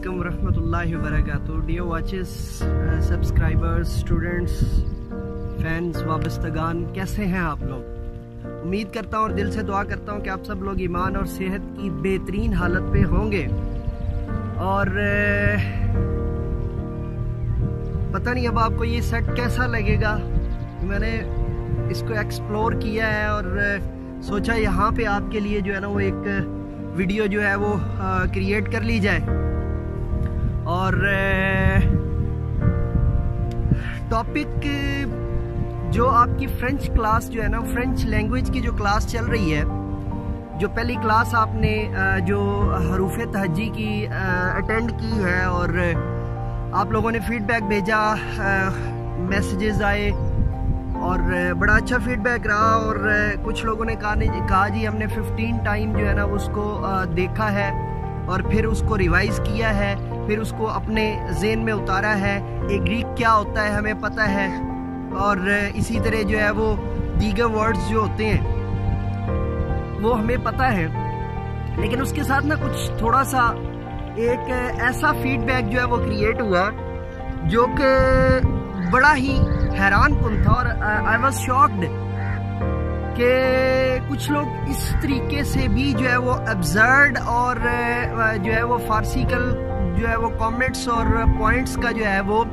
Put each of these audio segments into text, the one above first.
वालेकुम रहमतुल्लाहि व बरकातुहू। Dear watches, subscribers, students, fans, वाबस्तगान, कैसे हैं आप लोग? उम्मीद करता हूँ और दिल से दुआ करता हूँ कि आप सब लोग ईमान और सेहत की बेहतरीन हालत पे होंगे। और पता नहीं अब आपको ये सेट कैसा लगेगा। मैंने इसको एक्सप्लोर किया है और सोचा यहाँ पे आपके लिए जो है ना वो एक वीडियो जो है वो क्रिएट कर ली जाए। और टॉपिक जो आपकी फ्रेंच क्लास जो है ना, फ्रेंच लैंग्वेज की जो क्लास चल रही है, जो पहली क्लास आपने जो हरूफ तहज्जी की अटेंड की है और आप लोगों ने फीडबैक भेजा, मैसेजेस आए और बड़ा अच्छा फीडबैक रहा। और कुछ लोगों ने कहा जी हमने 15 टाइम जो है ना उसको देखा है और फिर उसको रिवाइज किया है, फिर उसको अपने ज़हन में उतारा है। एक ग्रीक क्या होता है हमें पता है और इसी तरह जो है वो दीगर वर्ड्स जो होते हैं वो हमें पता है। लेकिन उसके साथ ना कुछ थोड़ा सा एक ऐसा फीडबैक जो है वो क्रिएट हुआ जो कि बड़ा ही हैरान कुन था। और आई वॉज शॉक्ड कि कुछ लोग इस तरीके से भी जो है वो अब्सर्ड और जो है वो फारसिकल जो है वो कमेंट्स और पॉइंट्स का जो है वो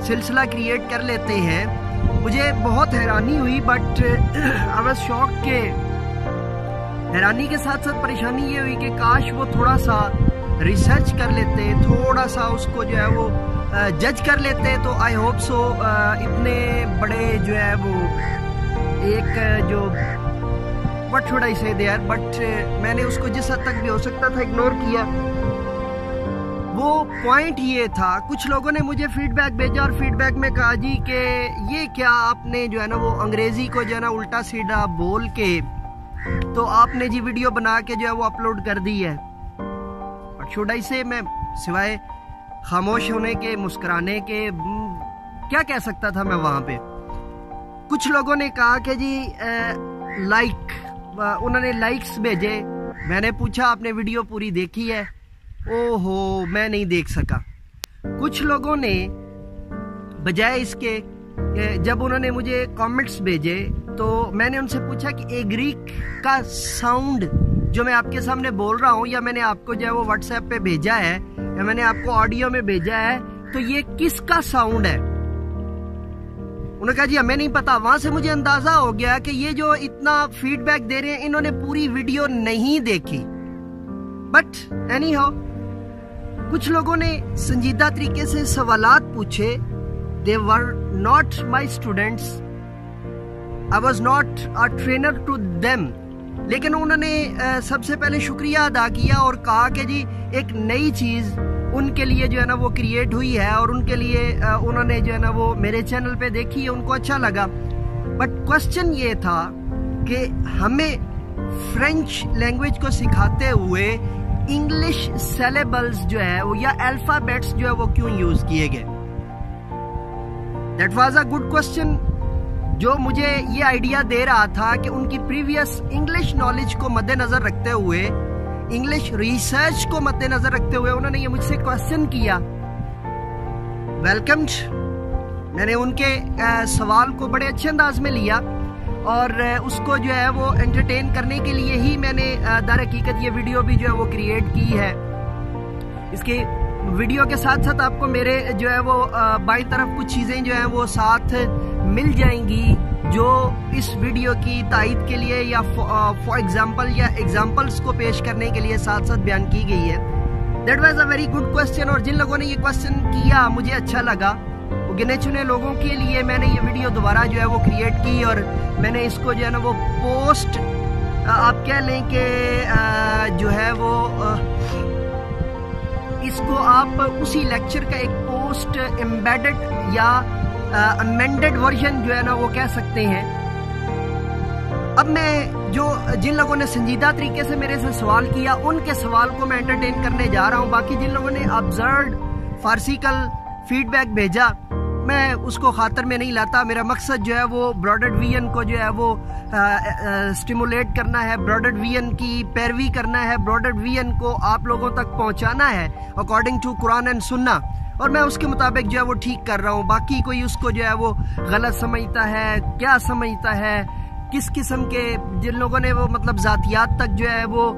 सिलसिला क्रिएट कर लेते हैं। मुझे बहुत हैरानी हुई, बट आई वॉज शॉक्ड के हैरानी के साथ साथ परेशानी ये हुई कि काश वो थोड़ा सा रिसर्च कर लेते, थोड़ा सा उसको जो है वो जज कर लेते। तो आई होप सो इतने बड़े जो है वो एक जो व्हाट शुड आई से देयर, बट मैंने उसको जिस हद तक भी हो सकता था इग्नोर किया। वो पॉइंट ये था, कुछ लोगों ने मुझे फीडबैक भेजा और फीडबैक में कहा जी कि ये क्या आपने जो है ना वो अंग्रेजी को जो है ना उल्टा सीधा बोल के तो आपने जी वीडियो बना के जो है वो अपलोड कर दी है। व्हाट शुड आई से, मैं सिवाय खामोश होने के, मुस्कुराने के क्या कह सकता था मैं वहां पे। कुछ लोगों ने कहा कि जी उन्होंने लाइक्स भेजे। मैंने पूछा आपने वीडियो पूरी देखी है? ओहो मैं नहीं देख सका। कुछ लोगों ने बजाय इसके जब उन्होंने मुझे कमेंट्स भेजे तो मैंने उनसे पूछा कि ए ग्रीक का साउंड जो मैं आपके सामने बोल रहा हूँ या मैंने आपको जो है वो व्हाट्सएप पे भेजा है या मैंने आपको ऑडियो में भेजा है, तो ये किसका साउंड है? उन्होंने कहा जी हमें नहीं पता। वहां से मुझे अंदाजा हो गया कि ये जो इतना फीडबैक दे रहे हैं इन्होंने पूरी वीडियो नहीं देखी। बट एनी हाउ, कुछ लोगों ने संजीदा तरीके से सवालात पूछे। They were not my students, I was not a trainer to them. लेकिन उन्होंने सबसे पहले शुक्रिया अदा किया और कहा कि जी एक नई चीज़ उनके लिए जो है ना वो क्रिएट हुई है और उनके लिए उन्होंने जो है ना वो मेरे चैनल पे देखी है, उनको अच्छा लगा। बट क्वेश्चन ये था कि हमें फ्रेंच लैंग्वेज को सिखाते हुए इंग्लिश सिलेबल्स जो है वो या अल्फाबेट्स जो है वो क्यों यूज किए गए? That was a good question जो मुझे ये आइडिया दे रहा था कि उनकी प्रीवियस इंग्लिश नॉलेज को मद्देनजर रखते हुए, इंग्लिश रिसर्च को मद्देनजर रखते हुए उन्होंने ये मुझसे क्वेश्चन किया। वेलकम्ड। मैंने उनके सवाल को बड़े अच्छे अंदाज में लिया और उसको जो है वो एंटरटेन करने के लिए ही मैंने दर हकीकत ये वीडियो भी जो है वो क्रिएट की है। इसके वीडियो के साथ साथ आपको मेरे जो है वो बाई तरफ कुछ चीज़ें जो हैं वो साथ मिल जाएंगी जो इस वीडियो की तायद के लिए या फॉर एग्जांपल या एग्जांपल्स को पेश करने के लिए साथ साथ बयान की गई है। That was a very good question. और जिन लोगों ने ये क्वेश्चन किया मुझे अच्छा लगा। वो गिने चुने लोगों के लिए मैंने ये वीडियो दोबारा जो है वो क्रिएट की और मैंने इसको जो है ना वो पोस्ट, आप कह लें कि जो है वो इसको आप उसी लेक्चर का एक पोस्ट एम्बेडेड या अमेंडेड वर्जन जो है ना वो कह सकते हैं। अब मैं जिन लोगों ने संजीदा तरीके से मेरे से सवाल किया उनके सवाल को मैं एंटरटेन करने जा रहा हूं। बाकी जिन लोगों ने ऑब्जर्व्ड फारसिकल फीडबैक भेजा मैं उसको खातर में नहीं लाता। मेरा मकसद जो है वो ब्रॉडर विजन को जो है वो स्टिमुलेट करना है, ब्रॉडर विजन की पैरवी करना है, ब्रॉडर विजन को आप लोगों तक पहुंचाना है अकॉर्डिंग टू कुरान एंड सुन्ना, और मैं उसके मुताबिक जो है वो ठीक कर रहा हूँ। बाकी कोई उसको जो है वो गलत समझता है, क्या समझता है, किस किस्म के जिन लोगों ने वो मतलब ज़ातियात तक जो है वो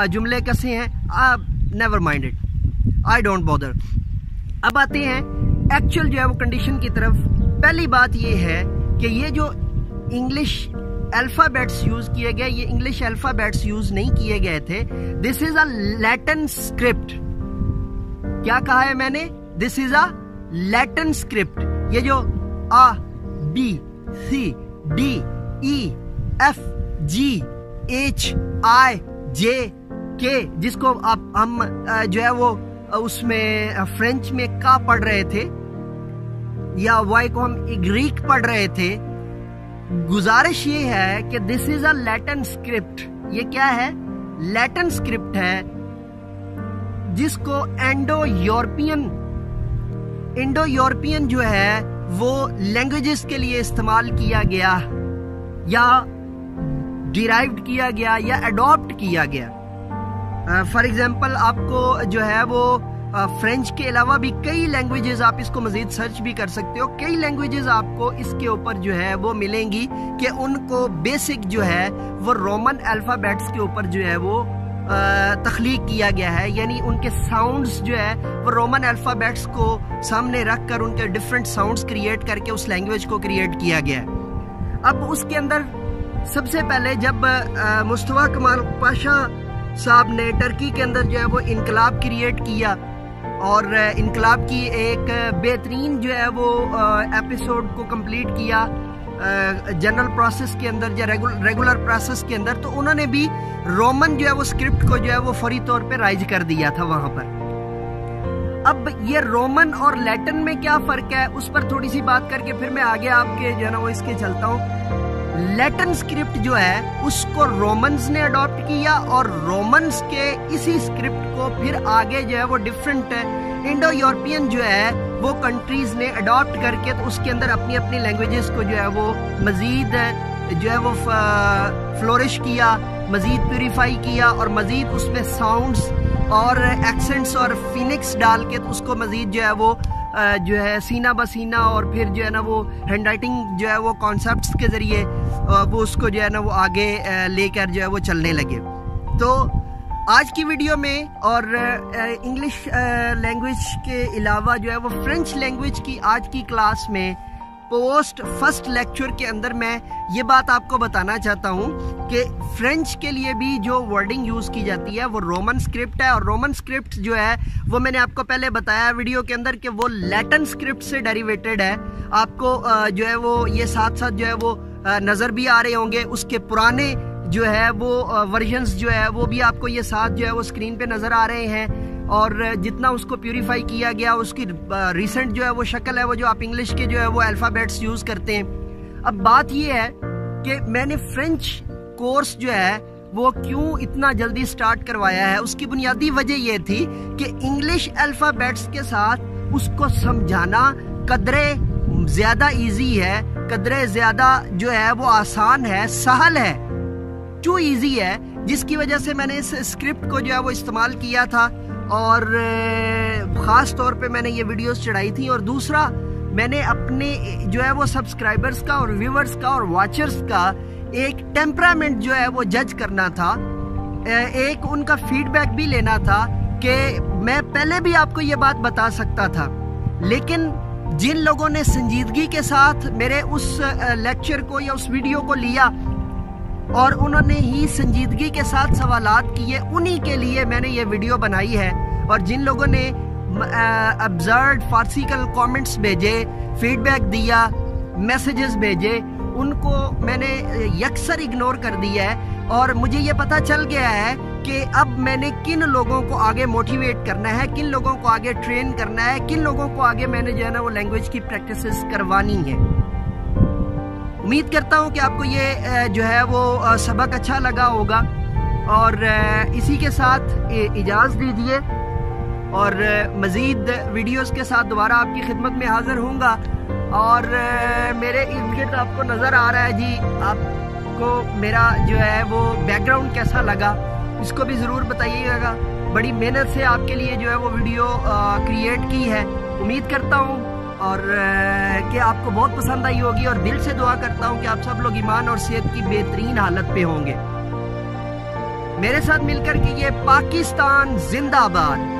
जुमले कसे हैं, never mind it, I don't bother. अब आते हैं एक्चुअल जो है वो कंडीशन की तरफ। पहली बात ये है कि ये जो इंग्लिश अल्फ़ाबेट्स यूज किए गए, ये इंग्लिश अल्फ़ाबेट्स यूज नहीं किए गए थे। This is a Latin script. क्या कहा है मैंने? This is a Latin script. ये जो A B C D E F G H I J K, जिसको आप हम जो है वो उसमें फ्रेंच में का पढ़ रहे थे या वाई को हम ग्रीक पढ़ रहे थे, गुजारिश ये है कि this is a Latin script. ये क्या है? लैटिन स्क्रिप्ट है, जिसको इंडो यूरोपियन जो है वो लैंग्वेजेस के लिए इस्तेमाल किया गया या डिराइव्ड किया गया या अडॉप्ट किया गया। फॉर एग्जाम्पल आपको जो है वो फ्रेंच के अलावा भी कई लैंग्वेजेस, आप इसको मजीद सर्च भी कर सकते हो, कई लैंग्वेजेस आपको इसके ऊपर जो है वो मिलेंगी कि उनको बेसिक जो है वो रोमन अल्फ़ाबेट्स के ऊपर जो है वो तख्लीक किया गया है, यानी उनके साउंड्स जो है वो रोमन अल्फ़ाबेट्स को सामने रख कर उनके डिफरेंट साउंड्स क्रिएट करके उस लैंग्वेज को क्रिएट किया गया है। अब उसके अंदर सबसे पहले जब मुस्तफा कमाल पाशा साहब ने टर्की के अंदर जो है वो इनकलाब क्रिएट किया और इनकलाब की एक बेहतरीन जो है वो एपिसोड को कंप्लीट किया जनरल प्रोसेस के अंदर या रेगुलर प्रोसेस के अंदर, तो उन्होंने भी रोमन जो है वो स्क्रिप्ट को जो है वो फौरी तौर पे राइज कर दिया था वहां पर। अब ये रोमन और लैटिन में क्या फ़र्क है उस पर थोड़ी सी बात करके फिर मैं आगे आपके जो है ना वो इसके चलता हूँ। लैटिन स्क्रिप्ट जो है उसको रोमन्स ने अडॉप्ट किया और रोमन्स के इसी स्क्रिप्ट को फिर आगे जो है वो डिफरेंट इंडो यूरोपियन जो है वो कंट्रीज ने अडॉप्ट करके तो उसके अंदर अपनी अपनी लैंग्वेजेस को जो है वो मज़ीद जो है वो फ्लोरिश किया, मज़ीद प्यूरिफाई किया और मज़ीद उसमें साउंड्स और एक्सेंट्स और फिनिक्स डाल के तो उसको मज़ीद जो है वो जो है सीना बसीना और फिर जो है ना वो हैंड राइटिंग जो है वो कॉन्सेप्ट्स के ज़रिए वो उसको जो है ना वो आगे लेकर जो है वो चलने लगे। तो आज की वीडियो में और इंग्लिश लैंग्वेज के अलावा जो है वो फ्रेंच लैंग्वेज की आज की क्लास में पोस्ट फर्स्ट लेक्चर के अंदर मैं ये बात आपको बताना चाहता हूँ कि फ्रेंच के लिए भी जो वर्डिंग यूज़ की जाती है वो रोमन स्क्रिप्ट है और रोमन स्क्रिप्ट जो है वो मैंने आपको पहले बताया वीडियो के अंदर कि वो लैटिन स्क्रिप्ट से डेरिवेटेड है। आपको जो है वो ये साथ साथ जो है वो नज़र भी आ रहे होंगे, उसके पुराने जो है वो वर्जन्स जो है वो भी आपको ये साथ जो है वो स्क्रीन पे नज़र आ रहे हैं और जितना उसको प्यूरिफाई किया गया उसकी रिसेंट जो है वो शक्ल है वो जो आप इंग्लिश के जो है वो अल्फ़ाबेट्स यूज़ करते हैं। अब बात ये है कि मैंने फ्रेंच कोर्स जो है वो क्यों इतना जल्दी स्टार्ट करवाया है, उसकी बुनियादी वजह ये थी कि इंग्लिश अल्फ़ाबेट्स के साथ उसको समझाना कदरे ज़्यादा इजी है, कदरे ज़्यादा जो है वो आसान है, सहल है, टू इजी है, जिसकी वजह से मैंने इस स्क्रिप्ट को जो है वो इस्तेमाल किया था और ख़ास तौर पे मैंने ये वीडियोस चढ़ाई थी। और दूसरा मैंने अपने जो है वो सब्सक्राइबर्स का और व्यूवर्स का और वॉचर्स का एक टेम्परामेंट जो है वो जज करना था, एक उनका फीडबैक भी लेना था कि मैं पहले भी आपको ये बात बता सकता था, लेकिन जिन लोगों ने संजीदगी के साथ मेरे उस लेक्चर को या उस वीडियो को लिया और उन्होंने ही संजीदगी के साथ सवालात किए, उन्हीं के लिए मैंने ये वीडियो बनाई है। और जिन लोगों ने अब्जर्व फार्सिकल कमेंट्स भेजे, फीडबैक दिया, मैसेजेस भेजे, उनको मैंने यकसर इग्नोर कर दिया है और मुझे ये पता चल गया है कि अब मैंने किन लोगों को आगे मोटिवेट करना है, किन लोगों को आगे ट्रेन करना है, किन लोगों को आगे मैंने जो है ना वो लैंग्वेज की प्रैक्टिसेस करवानी है। उम्मीद करता हूँ कि आपको ये जो है वो सबक अच्छा लगा होगा और इसी के साथ इजाज़त दीजिए और मज़ीद वीडियोस के साथ दोबारा आपकी खिदमत में हाज़िर होऊंगा। और मेरे इर्द गिर्द आपको नज़र आ रहा है जी, आपको मेरा जो है वो बैकग्राउंड कैसा लगा इसको भी ज़रूर बताइएगा। बड़ी मेहनत से आपके लिए जो है वो वीडियो क्रिएट की है। उम्मीद करता हूँ और कि आपको बहुत पसंद आई होगी, और दिल से दुआ करता हूँ कि आप सब लोग ईमान और सेहत की बेहतरीन हालत पे होंगे। मेरे साथ मिलकर कि ये पाकिस्तान जिंदाबाद।